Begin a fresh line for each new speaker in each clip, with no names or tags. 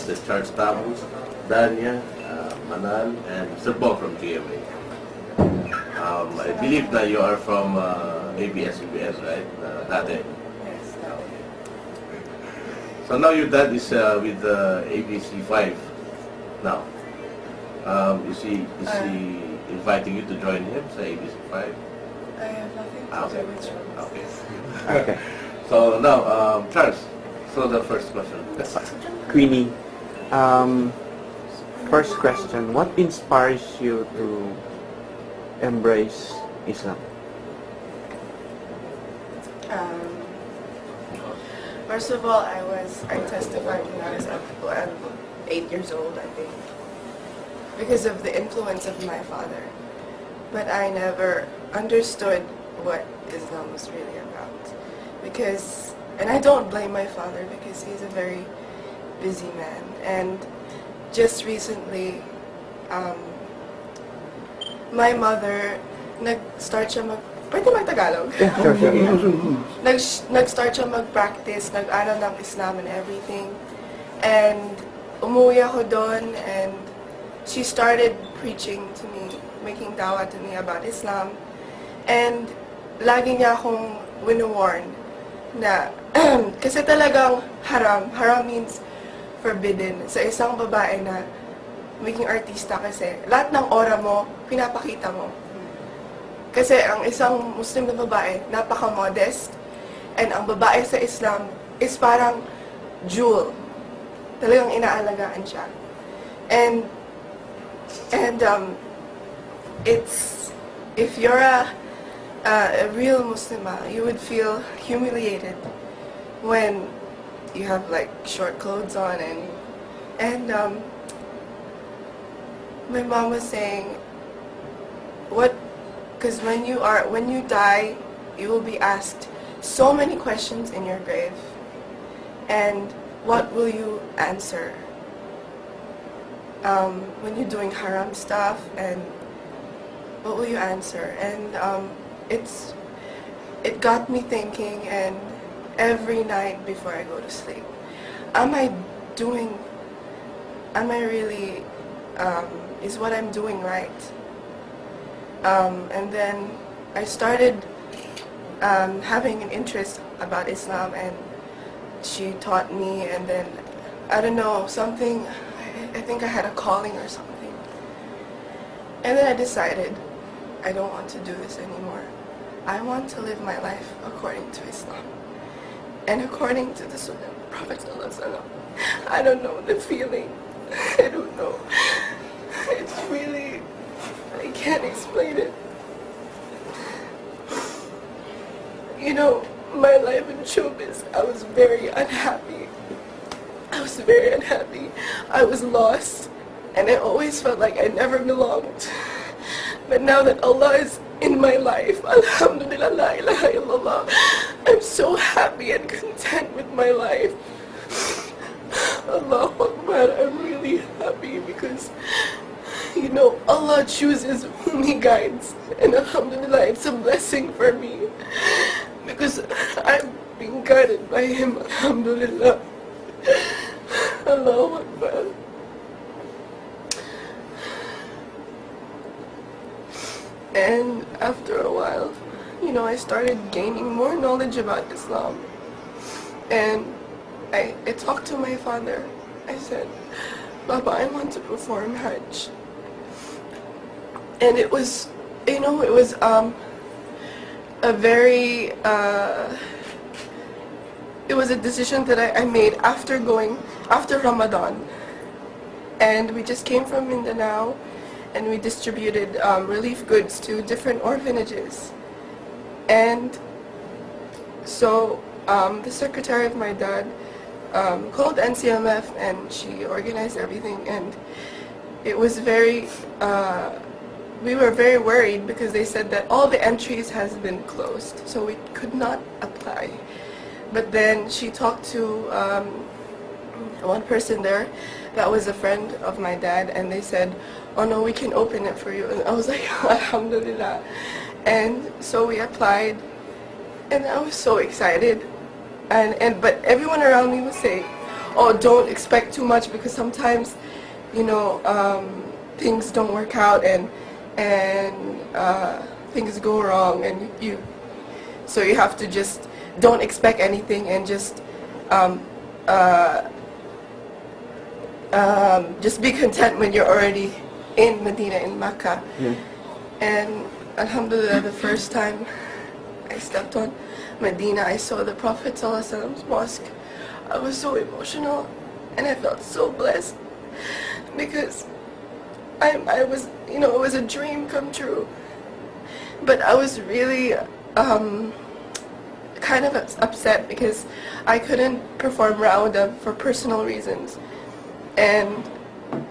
Mr. Charles Tabus, Danya, Manal, and Sir Bob from GMA. I believe that you are from ABS-CBN, right? Dati.
Yes.
So now your dad is with ABC5 now. Is he inviting you to join him sa ABC5?
I have nothing to
Okay.
do with showbiz.
Okay.
Okay.
So now, Charles, so the first question.
Queenie, first question, what inspires you to embrace Islam?
First of all, I testified when I was 8 years old, I think, because of the influence of my father. But I never understood what Islam was really about. And I don't blame my father because he's a very busy man. And just recently, my mother, nag-start siya pwede mag-Tagalog?
Yeah, sure.
Nag-start siya mag-practice, nag-aral ng Islam and everything. And umuwi ako doon and she started preaching to me, making dawah to me about Islam. And lagi niya akong wino-warn na, kasi talagang haram. Haram means forbidden. Sa isang babae na maging artista kasi, lahat ng aura mo, pinapakita mo. Kasi ang isang Muslim na babae, napaka-modest. And ang babae sa Islam is parang jewel. Talagang inaalagaan siya. And it's, if you're a real Muslimah, you would feel humiliated when you have like short clothes on and my mom was saying, because when you die, you will be asked so many questions in your grave, and what will you answer? When you're doing haram stuff, and what will you answer? And it got me thinking, and every night before I go to sleep, is what I'm doing right? And then I started having an interest about Islam, and she taught me, and then, I don't know, I think I had a calling or something. And then I decided, I don't want to do this anymore. I want to live my life according to Islam. And according to the Sunnah of Prophet ﷺ. I don't know the feeling. I don't know. It's really, I can't explain it. You know, my life in showbiz, I was very unhappy. I was lost, and I always felt like I never belonged. But now that Allah is in my life, alhamdulillah, la ilaha illallah, I'm so happy and content with my life. Allahu Akbar, I'm really happy because, you know, Allah chooses whom He guides. And alhamdulillah, it's a blessing for me. Because I'm being guided by Him, alhamdulillah. Allahu Akbar. And after a while, you know, I started gaining more knowledge about Islam. And I talked to my father. I said, Baba, I want to perform Hajj. And it was, you know, it was a very, it was a decision that I made after Ramadan. And we just came from Mindanao, and we distributed relief goods to different orphanages. And so the secretary of my dad called NCMF, and she organized everything, and it was very, we were very worried because they said that all the entries has been closed, so we could not apply. But then she talked to one person there that was a friend of my dad, and they said, oh no, we can open it for you. And I was like, alhamdulillah. And so we applied, and I was so excited. But everyone around me was saying, oh, don't expect too much, because sometimes, you know, things don't work out, and things go wrong, and so you have to just don't expect anything, and just be content when you're already in Medina, in Mecca.
Yeah.
And alhamdulillah, the first time I stepped on Medina, I saw the Prophet ﷺ's mosque. I was so emotional, and I felt so blessed, because I was, you know, it was a dream come true. But I was really kind of upset because I couldn't perform Ramadan for personal reasons, and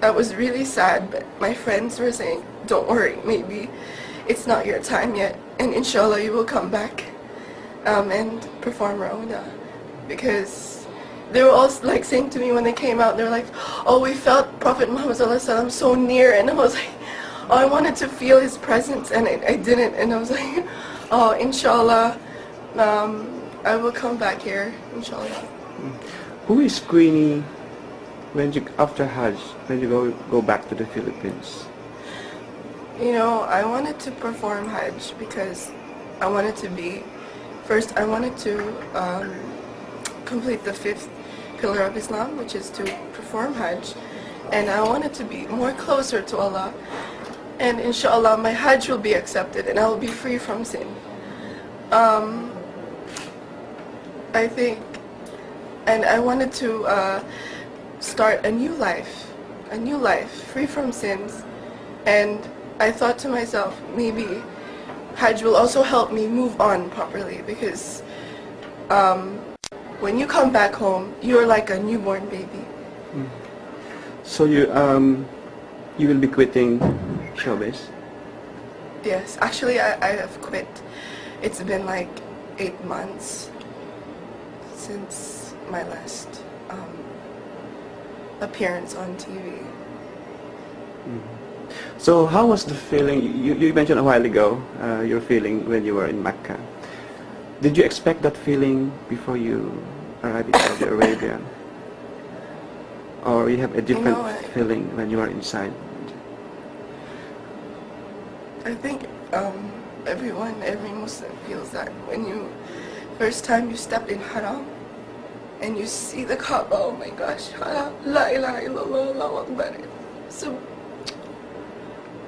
I was really sad. But my friends were saying, don't worry, maybe it's not your time yet, and inshallah you will come back and perform Ramadan. Because they were all like saying to me when they came out, they were like, oh, we felt Prophet Muhammad ﷺ so near, and I was like, oh, I wanted to feel his presence, and I didn't, and I was like, oh, inshallah, I will come back here, inshallah.
Who is Queenie when you, after Hajj, when you go back to the Philippines?
You know, I wanted to perform Hajj because I wanted to be, first I wanted to complete the 5th pillar of Islam, which is to perform Hajj, and I wanted to be more closer to Allah, and inshallah my Hajj will be accepted and I will be free from sin. I think, and I wanted to start a new life, free from sins, and I thought to myself, maybe Hajj will also help me move on properly, because when you come back home, you're like a newborn baby.
So you will be quitting showbiz?
Yes, actually I have quit. It's been like 8 months since my last appearance on TV.
So how was the feeling? You mentioned a while ago your feeling when you were in Mecca. Did you expect that feeling before you arrived in Saudi Arabia? Or you have a different feeling when you are inside?
I think every Muslim feels that when first time you step in Haram and you see the Kaaba, oh my gosh, Haram, La ilaha illallah, Allahu Akbar. So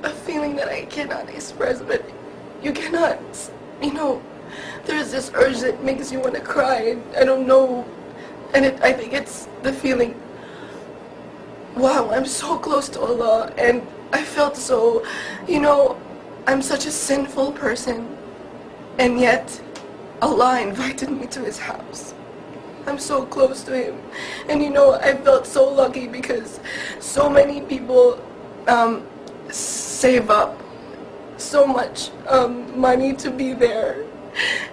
a feeling that I cannot express, but you cannot, you know, there's this urge that makes you want to cry, and I don't know, and I think it's the feeling, wow, I'm so close to Allah, and I felt so, you know, I'm such a sinful person, and yet Allah invited me to His house. I'm so close to Him, and you know, I felt so lucky because so many people save up so much money to be there,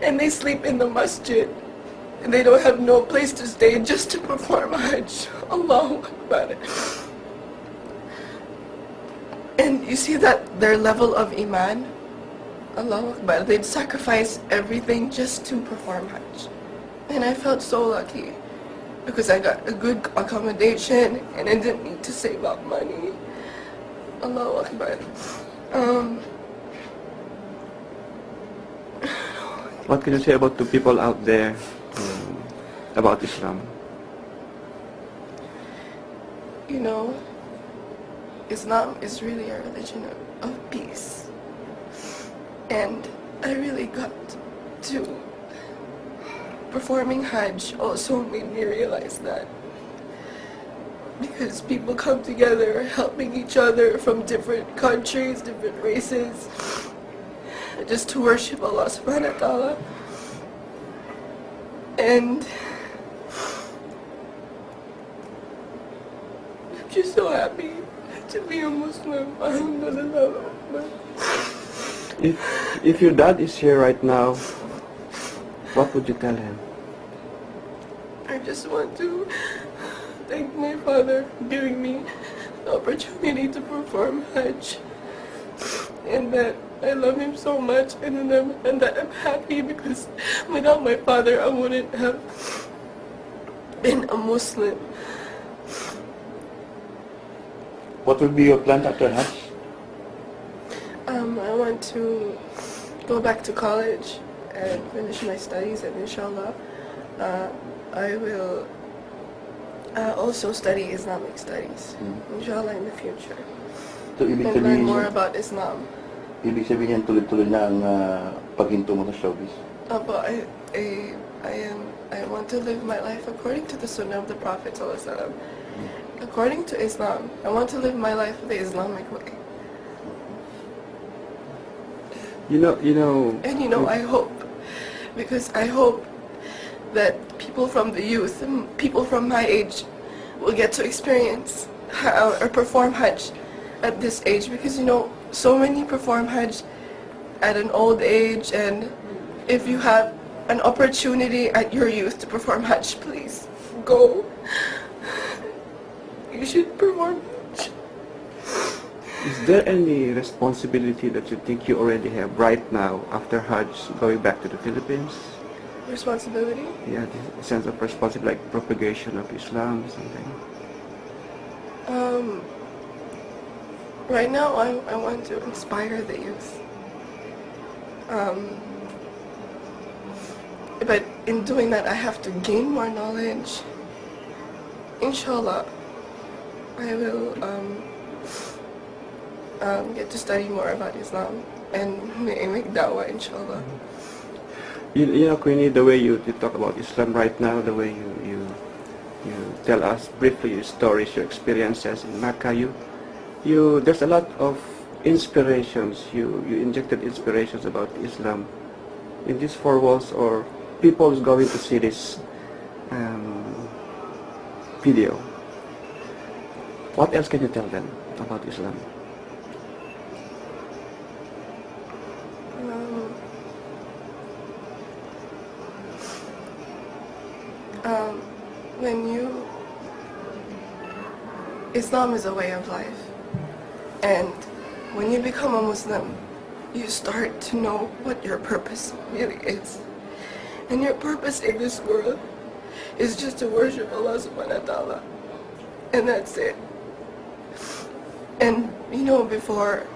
and they sleep in the masjid, and they don't have no place to stay just to perform Hajj. Allahu Akbar. And you see that their level of iman, Allahu Akbar, they'd sacrifice everything just to perform Hajj. And I felt so lucky because I got a good accommodation and I didn't need to save up money. Allahu Akbar.
What can you say about the people out there about Islam?
You know, Islam is really a religion of peace. And I really got to performing Hajj also made me realize that. Because people come together helping each other from different countries, different races, just to worship Allah subhanahu wa ta'ala. And I'm just so happy to be a Muslim. Alhamdulillah.
If your dad is here right now, what would you tell him?
I just want to thank my father for giving me the opportunity to perform Hajj, and that I love him so much, and that I'm happy because without my father I wouldn't have been a Muslim.
What will be your plan after Hajj?
I want to go back to college and finish my studies, and inshallah, I will also study Islamic studies, inshallah, in the future,
So, ibig
and learn
sabihin,
more about Islam.
ibig sabihin tuloy-tuloy na ang paghinto mo sa showbiz.
But I want to live my life according to the Sunnah of the Prophet ﷺ. According to Islam, I want to live my life the Islamic way.
You know.
And I hope, because I hope that people from the youth, and people from my age, will get to experience or perform Hajj at this age, because so many perform Hajj at an old age, and if you have an opportunity at your youth to perform Hajj, please go. You should perform Hajj.
Is there any responsibility that you think you already have right now after Hajj, going back to the Philippines?
Responsibility?
Yeah, the sense of responsibility, like propagation of Islam, something.
Right now, I want to inspire the youth. But in doing that, I have to gain more knowledge. Inshallah, I will get to study more about Islam and make da'wah, inshallah.
You know, Queenie, the way you talk about Islam right now, the way you tell us briefly your stories, your experiences in Mecca, there's a lot of inspirations. You injected inspirations about Islam in these four walls, or people is going to see this video. What else can you tell them about Islam?
Islam is a way of life, and when you become a Muslim, you start to know what your purpose really is. And your purpose in this world is just to worship Allah subhanahu wa ta'ala, and that's it. And before,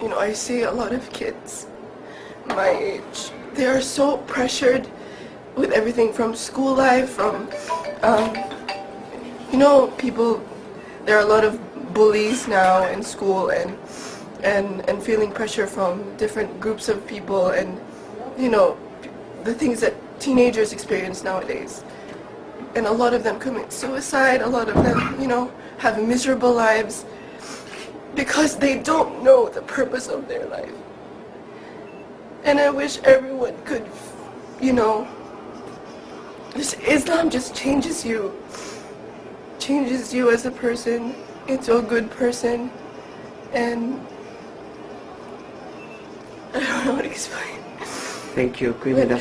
I see a lot of kids my age, they are so pressured with everything from school life, from people, there are a lot of bullies now in school, and feeling pressure from different groups of people, and the things that teenagers experience nowadays. And a lot of them commit suicide, a lot of them have miserable lives because they don't know the purpose of their life. And I wish everyone could, Islam just changes you as a person into a good person, and I don't know how to explain.
Thank you, Queenie.